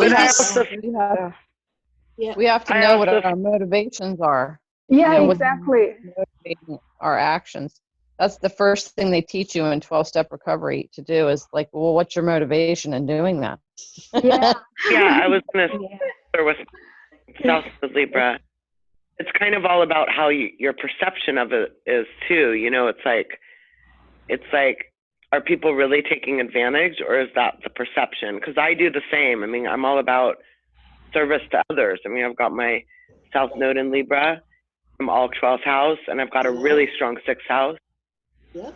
we have to know what our motivations are. Yeah, you know, exactly. Motivating our actions. That's the first thing they teach you in 12-step recovery to do is like, well, what's your motivation in doing that? Yeah. I was going to say with South of Libra, it's kind of all about how your perception of it is too. You know, it's like, are people really taking advantage, or is that the perception? Because I do the same. I mean, I'm all about service to others. I mean, I've got my South Node in Libra. I'm all 12th house, and I've got a really strong 6th house.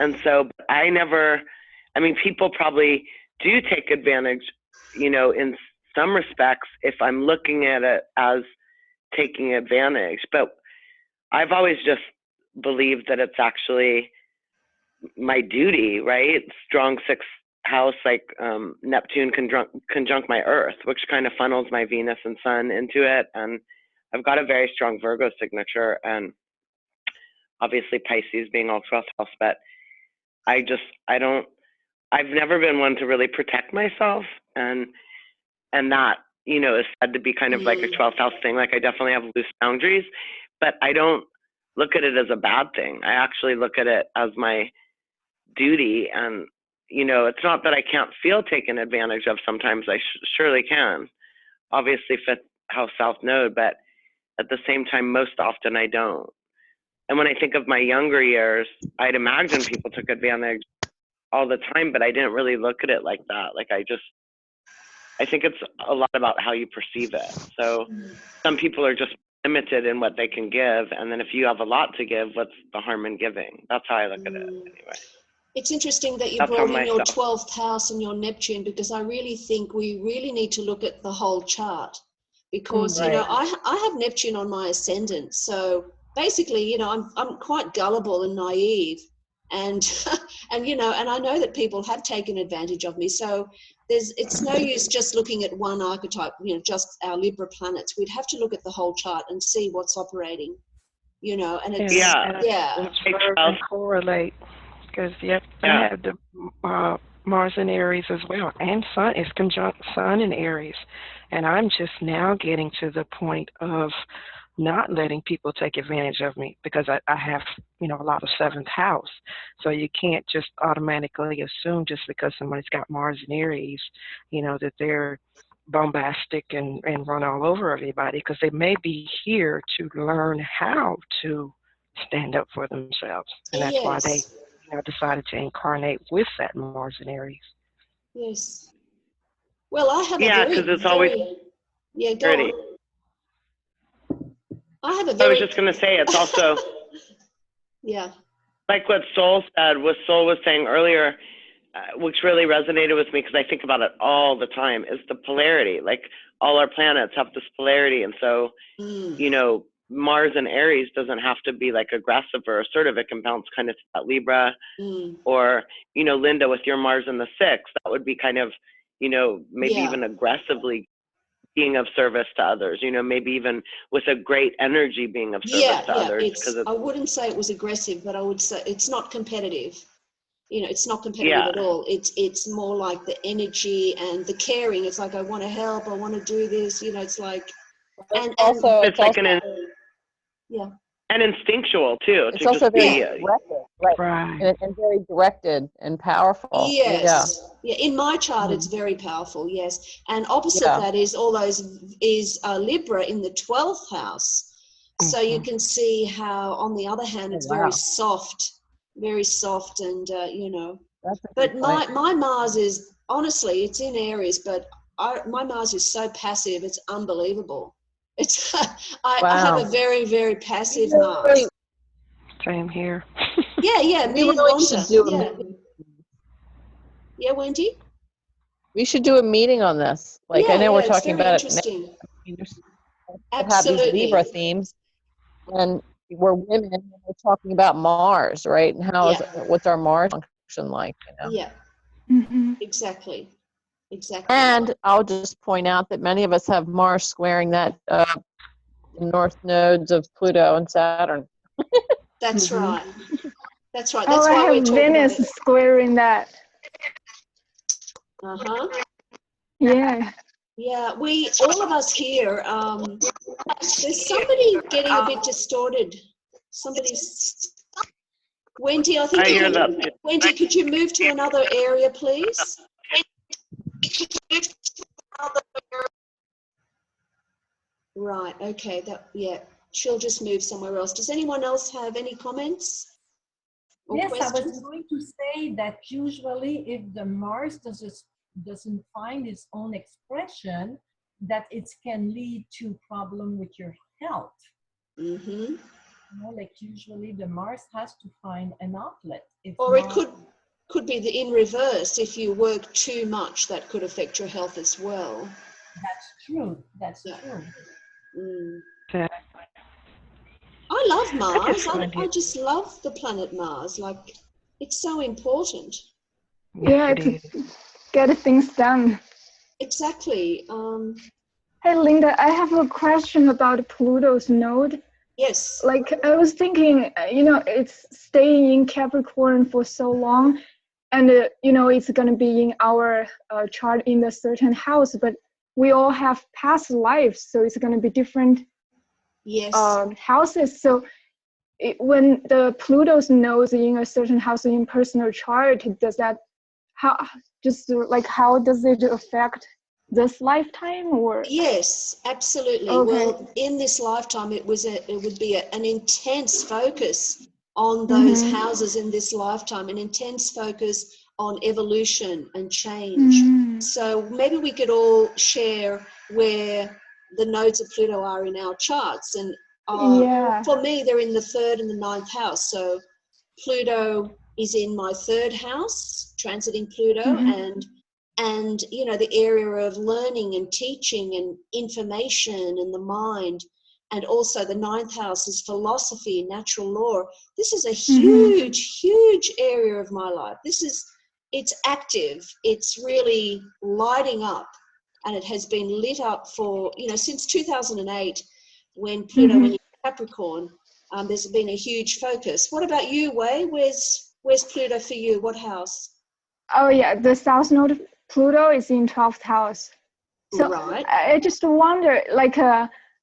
And so people probably do take advantage, you know, in some respects, if I'm looking at it as taking advantage. But I've always just believed that it's actually my duty, right? Strong 6th house, like Neptune conjunct my Earth, which kind of funnels my Venus and Sun into it. And I've got a very strong Virgo signature, and obviously Pisces being all 12th house, but I've never been one to really protect myself, and that, you know, is said to be kind of like a 12th house thing. Like I definitely have loose boundaries, but I don't look at it as a bad thing. I actually look at it as my duty. And, you know, it's not that I can't feel taken advantage of. Sometimes I surely can, obviously 5th house South Node, but at the same time, most often I don't. And when I think of my younger years, I'd imagine people took advantage all the time, but I didn't really look at it like that. Like I think it's a lot about how you perceive it. So some people are just limited in what they can give, and then if you have a lot to give, what's the harm in giving? That's how I look at it anyway. It's interesting that you brought in your 12th house and your Neptune, because I really think we really need to look at the whole chart, because you know, I have Neptune on my ascendant, so basically, you know, I'm quite gullible and naive, and and you know, and I know that people have taken advantage of me. So it's no use just looking at one archetype, you know, just our Libra planets. We'd have to look at the whole chart and see what's operating, you know, and it's Yeah. It's very correlate, because I have the Mars in Aries as well, and Sun is conjunct Sun in Aries, and I'm just now getting to the point of not letting people take advantage of me, because I have, you know, a lot of seventh house. So you can't just automatically assume just because somebody's got Mars in Aries, you know, that they're bombastic and run all over everybody, because they may be here to learn how to stand up for themselves. And that's why they, you know, decided to incarnate with that Mars in Aries. Yes. Well, I have because it's always go on. I was just going to say, it's also yeah. like what Soul said, what Soul was saying earlier, which really resonated with me because I think about it all the time, is the polarity. Like all our planets have this polarity. And so, you know, Mars in Aries doesn't have to be like aggressive or assertive. It can bounce kind of to that Libra, or, you know, Linda, with your Mars in the 6th, that would be kind of, you know, maybe even aggressively being of service to others, you know, maybe even with a great energy being of service to others. It's, I wouldn't say it was aggressive, but I would say it's not competitive. You know, it's not competitive at all. It's more like the energy and the caring. It's like, I want to help, I want to do this, you know, it's like, and also, it's like and instinctual too. It's to also just very be, directed, right? And very directed and powerful. Yes. Yeah. In my chart, it's very powerful. Yes. And opposite that is Libra in the 12th house. So you can see how, on the other hand, it's very soft, and you know. But my Mars is, honestly, it's in Aries, but my Mars is so passive, it's unbelievable. It's I have a very, very passive Mars. Same here. Yeah, me and Wanda. Yeah, Wendy? We should do a meeting on this. Like, I know we're talking about it now. Absolutely. Have these Libra themes, and we're women, and we're talking about Mars, right? And what's our Mars function like, you know? Yeah. Exactly. And I'll just point out that many of us have Mars squaring that north nodes of Pluto and Saturn. That's right. That's right. That's why we're talking Venus about it. Squaring that. Yeah. Yeah, all of us here, there's somebody getting a bit distorted. Wendy, I think Wendy, could you move to another area, please? Right, okay, she'll just move somewhere else. Does anyone else have any comments? Yes, questions? I was going to say that usually if the Mars doesn't find its own expression, that it can lead to problem with your health. You know, like usually the Mars has to find an outlet. Or it could be in reverse. If you work too much, that could affect your health as well. That's true. I love Mars. I just love the planet Mars. Like, it's so important. Yeah, to get things done. Exactly. Hey, Linda, I have a question about Pluto's node. Yes. Like, I was thinking, you know, it's staying in Capricorn for so long, and, you know, it's going to be in our chart in a certain house, but we all have past lives, so it's going to be different houses. So when the Pluto's node in a certain house in personal chart, how does it affect this lifetime, or? Yes, absolutely. Okay. Well, in this lifetime, it would be an intense focus on those houses in this lifetime, an intense focus on evolution and change. So maybe we could all share where the nodes of Pluto are in our charts. And for me, they're in the 3rd and the 9th house. So Pluto is in my 3rd house, transiting Pluto, and you know, the area of learning and teaching and information and the mind. and also the 9th house is philosophy, natural law. This is a huge, huge area of my life. It's active. It's really lighting up, and it has been lit up for, since 2008, when Pluto went into Capricorn. There's been a huge focus. What about you, Wei? Where's Pluto for you? What house? Oh yeah, the South Node of Pluto is in 12th house. So right. I just wonder, like,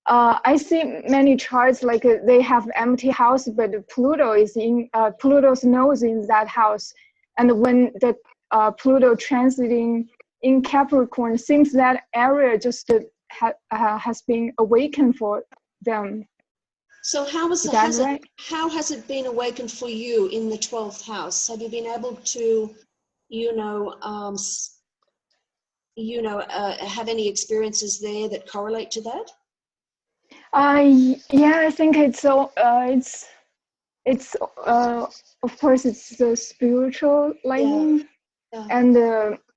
I see many charts like they have empty house, but Pluto is in Pluto's nose in that house, and when the Pluto transiting in Capricorn, seems that area just has been awakened for them. So how has it been awakened for you in the 12th house? Have you been able to, have any experiences there that correlate to that? Yeah, I think it's of course it's the spiritual lighting, and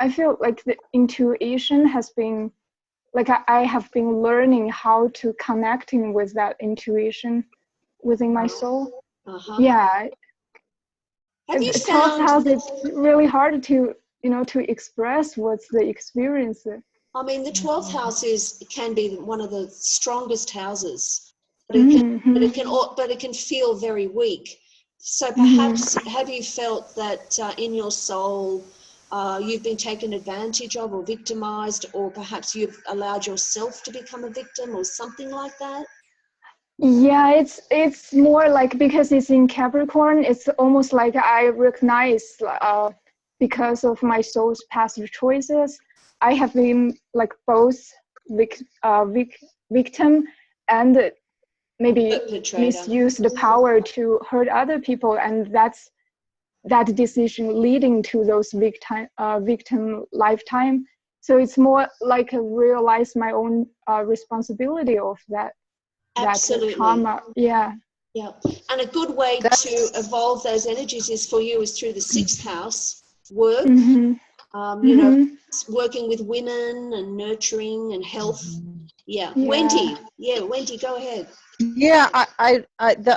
I feel like the intuition has been, like I have been learning how to connecting with that intuition within my soul. Yeah. Have you 12th house, it's really hard to to express what's the experience. I mean, the 12th house can be one of the strongest houses, but it can feel very weak. So perhaps have you felt that in your soul you've been taken advantage of or victimized, or perhaps you've allowed yourself to become a victim or something like that? Yeah, it's more like, because it's in Capricorn, it's almost like I recognize because of my soul's past choices, I have been like both victim and maybe misuse the power to hurt other people, and that's that decision leading to those victim lifetime. So it's more like realize my own responsibility of that. Absolutely. That trauma. Yeah. And a good way to evolve those energies is through the 6th house work. Working with women and nurturing and health. Wendy. Wendy, go ahead. Yeah, I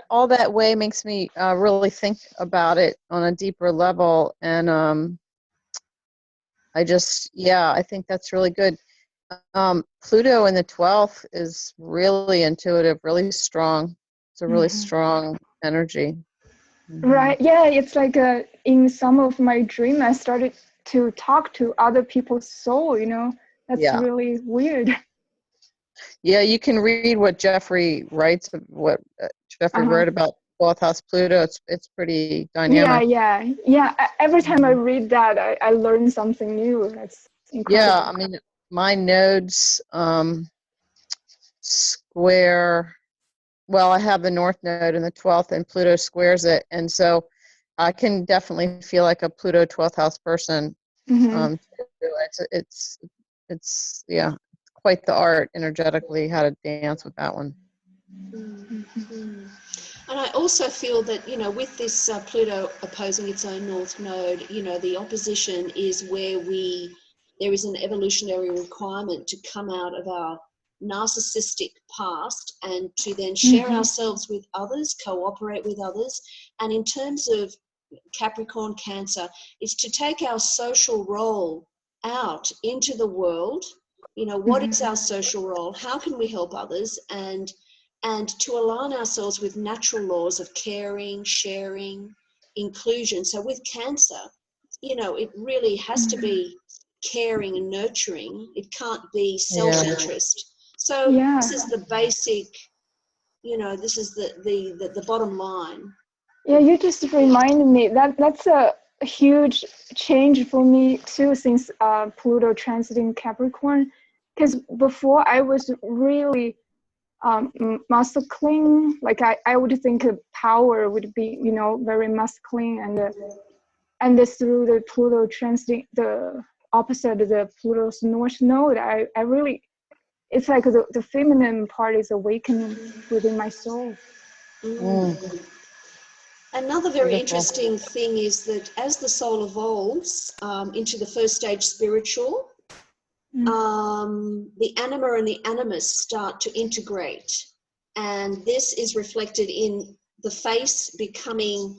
all that way makes me really think about it on a deeper level, and I think that's really good. Pluto in the 12th is really intuitive, really strong. It's a really strong energy. Right. Yeah, it's like in some of my dream, I started to talk to other people's soul. That's really weird. Yeah, you can read what Jeffrey writes. What Jeffrey wrote about 12th house Pluto. It's pretty dynamic. Yeah. Every time I read that, I learn something new. That's incredible. Yeah, I mean, my nodes square. Well, I have the North Node in the 12th, and Pluto squares it, and so I can definitely feel like a Pluto 12th house person. It's quite the art energetically how to dance with that one. And I also feel that, with this Pluto opposing its own North Node, the opposition is where there is an evolutionary requirement to come out of our narcissistic past and to then share ourselves with others, cooperate with others. And in terms of Capricorn, Cancer, it's to take our social role out into the world. What is our social role? How can we help others? And to align ourselves with natural laws of caring, sharing, inclusion. So with Cancer, it really has to be caring and nurturing. It can't be self-interest. So this is the basic, this is the bottom line. Yeah, you just reminded me that's a huge change for me too, since Pluto transiting Capricorn. Because before I was really masculine, like I would think power would be very masculine, and through the Pluto transiting the opposite, the Pluto's North Node, I really, it's like the feminine part is awakening within my soul. Another very interesting thing is that as the soul evolves into the first stage spiritual, the anima and the animus start to integrate. And this is reflected in the face becoming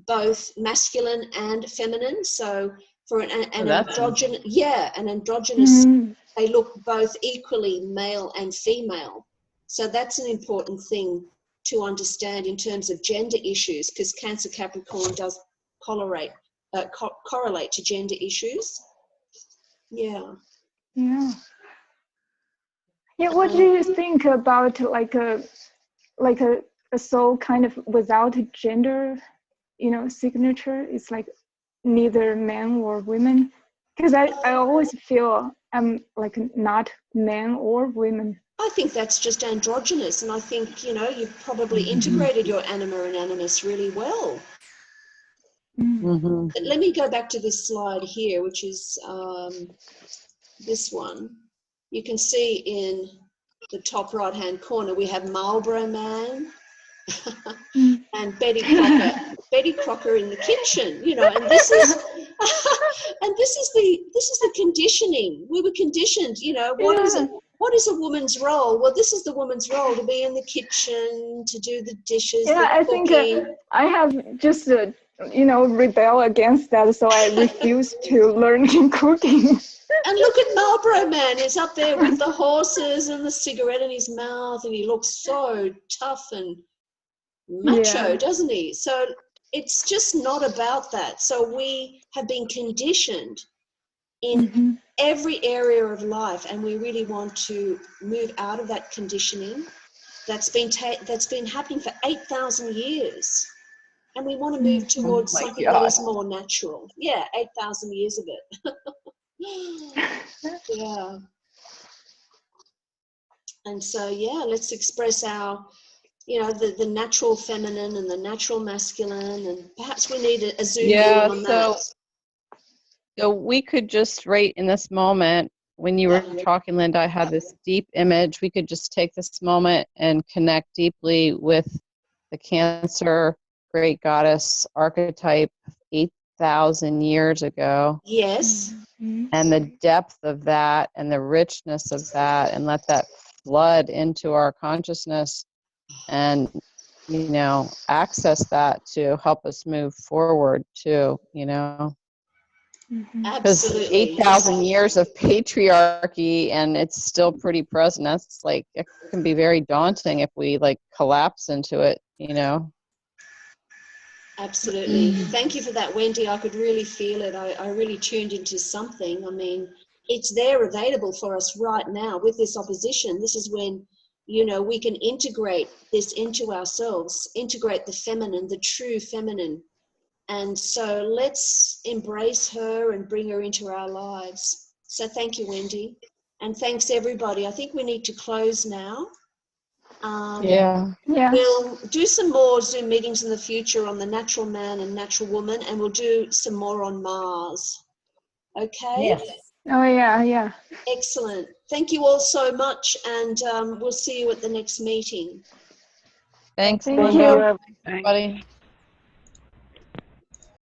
both masculine and feminine. So for an androgynous, an androgynous, they look both equally male and female. So that's an important thing to understand in terms of gender issues, because Cancer Capricorn does correlate to gender issues. Yeah. Yeah. Yeah. What do you think about like a soul kind of without a gender, signature? It's like neither men or women. Because I always feel I'm like not man or women. I think that's just androgynous, and I think, you've probably integrated your anima and animus really well. Mm-hmm. Let me go back to this slide here, which is this one. You can see in the top right-hand corner, we have Marlboro Man and Betty Crocker. Betty Crocker in the kitchen, and this is and this is the conditioning. We were conditioned, what is it? What is a woman's role? Well, this is the woman's role, to be in the kitchen, to do the dishes, Yeah, I think I have just rebel against that, so I refuse to learn cooking. And look at Marlboro Man. He's up there with the horses and the cigarette in his mouth, and he looks so tough and macho, doesn't he? So it's just not about that. So we have been conditioned in every area of life, and we really want to move out of that conditioning that's been happening for 8,000 years. And we want to move towards something that is more natural. Yeah, 8,000 years of it. Yeah. And so, let's express our, the natural feminine and the natural masculine, and perhaps we need a zoom in on that. So we could just right in this moment, when you were talking, Linda, I had this deep image. We could just take this moment and connect deeply with the Cancer great goddess archetype 8,000 years ago. Yes. And the depth of that and the richness of that, and let that flood into our consciousness and, access that to help us move forward too, Because Absolutely. 8,000 years of patriarchy and it's still pretty present. That's like, it can be very daunting if we collapse into it, Absolutely. Thank you for that, Wendy. I could really feel it. I really tuned into something. I mean, it's there available for us right now with this opposition. This is when, we can integrate this into ourselves, integrate the feminine, the true feminine. And so let's embrace her and bring her into our lives. So thank you, Wendy. And thanks, everybody. I think we need to close now. We'll do some more Zoom meetings in the future on the natural man and natural woman, and we'll do some more on Mars. Okay? Yes. Oh, yeah. Excellent. Thank you all so much, and we'll see you at the next meeting. Thanks, Thank Linda. you. Thanks, everybody.